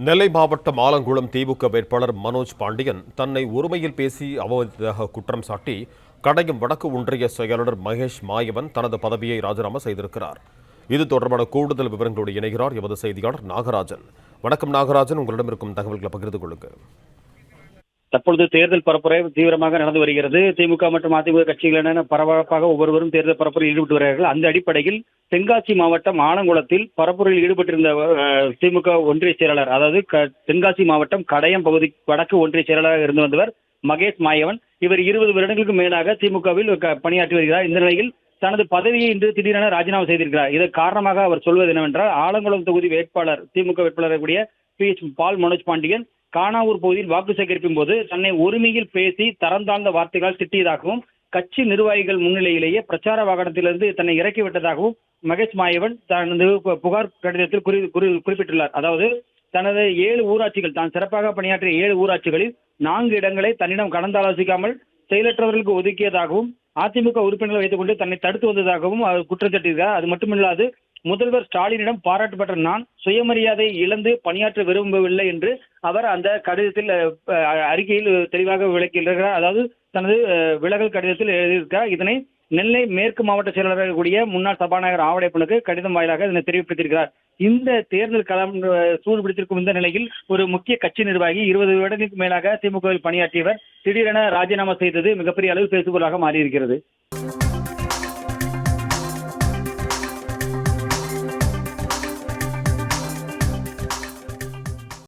நெல்லை மாவட்டம் ஆலங்குளம் திமுக வேட்பாளர் மனோஜ் பாண்டியன் தன்னை ஒருமையில் பேசி அவமதித்ததாக குற்றம் சாட்டி கடையம் வடக்கு ஒன்றிய செயலாளர் மகேஷ் மாயவன் தனது பதவியை ராஜினாமா செய்திருக்கிறார். இது தொடர்பான கூடுதல் விவரங்களோடு இணைகிறார் எமது செய்தியாளர் நாகராஜன். வணக்கம் நாகராஜன், உங்களிடம் இருக்கும் தகவல்களை பகிர்ந்து கொள்ளுங்கள். தற்பொழுது தேர்தல் பரப்புரை தீவிரமாக நடந்து வருகிறது. திமுக மற்றும் அதிமுக கட்சிகள் என பரபரப்பாக ஒவ்வொருவரும் தேர்தல் பரப்புரையில் ஈடுபட்டு வருகிறார்கள். அந்த அடிப்படையில் தென்காசி மாவட்டம் ஆலங்குளத்தில் பரப்புரையில் ஈடுபட்டிருந்த திமுக ஒன்றிய செயலாளர், அதாவது தென்காசி மாவட்டம் கடையம் பகுதி வடக்கு ஒன்றிய செயலாளராக இருந்து வந்தவர் மகேஷ் மாயவன். இவர் 20 வருடங்களுக்கு மேலாக திமுகவில் பணியாற்றி வருகிறார். இந்த நிலையில் தனது பதவியை இன்று திடீரென ராஜினாமா செய்திருக்கிறார். இதற்கு காரணமாக அவர் சொல்வது என்னவென்றால், ஆலங்குளம் தொகுதி வேட்பாளர் திமுக வேட்பாளர் கூடிய PH பால் மனோஜ் பாண்டியன் கானாவூர் பகுதியில் வாக்கு சேகரிப்பின் போது தன்னை ஒருமையில் பேசி தரம் தாழ்ந்த வார்த்தைகளால் திட்டியதாகவும், கட்சி நிர்வாகிகள் முன்னிலையிலேயே பிரச்சார வாகனத்திலிருந்து தன்னை இறக்கிவிட்டதாகவும் மகேஷ் மாயவன் தனது புகார் கடிதத்தில் குறிப்பிட்டுள்ளார். அதாவது தனது 7 ஊராட்சிகள், தான் சிறப்பாக பணியாற்றிய 7 ஊராட்சிகளில் 4 இடங்களை தன்னிடம் கலந்தாலோசிக்காமல் செயலற்றவர்களுக்கு ஒதுக்கியதாகவும், அதிமுக உறுப்பினர்களை வைத்துக் கொண்டு தன்னை தடுத்து வந்ததாகவும் குற்றம் சாட்டியிருக்கிறார். அது மட்டுமில்லாது முதல்வர் ஸ்டாலினிடம் பாராட்டு பெற்ற நான் சுயமரியாதை இழந்து பணியாற்ற விரும்பவில்லை என்று அவர் அந்த கடிதத்தில் அறிக்கையில் தெளிவாக விளக்கியிருக்கிறார். அதாவது தனது விலகல் கடிதத்தில் எழுதியிருக்கிறார். இதனை நெல்லை மேற்கு மாவட்ட செயலாளராக கூடிய முன்னாள் சபாநாயகர் ஆவடைப்பனுக்கு கடிதம் வாயிலாக இதனை தெரிவித்திருக்கிறார். இந்த தேர்தல் களம் சூடு பிடித்திருக்கும் இந்த நிலையில் ஒரு முக்கிய கட்சி நிர்வாகி 20 வருடங்களுக்கு மேலாக திமுகவில் பணியாற்றியவர் திடீரென ராஜினாமா செய்தது மிகப்பெரிய அளவில் பேசுபொருளாக மாறியிருக்கிறது.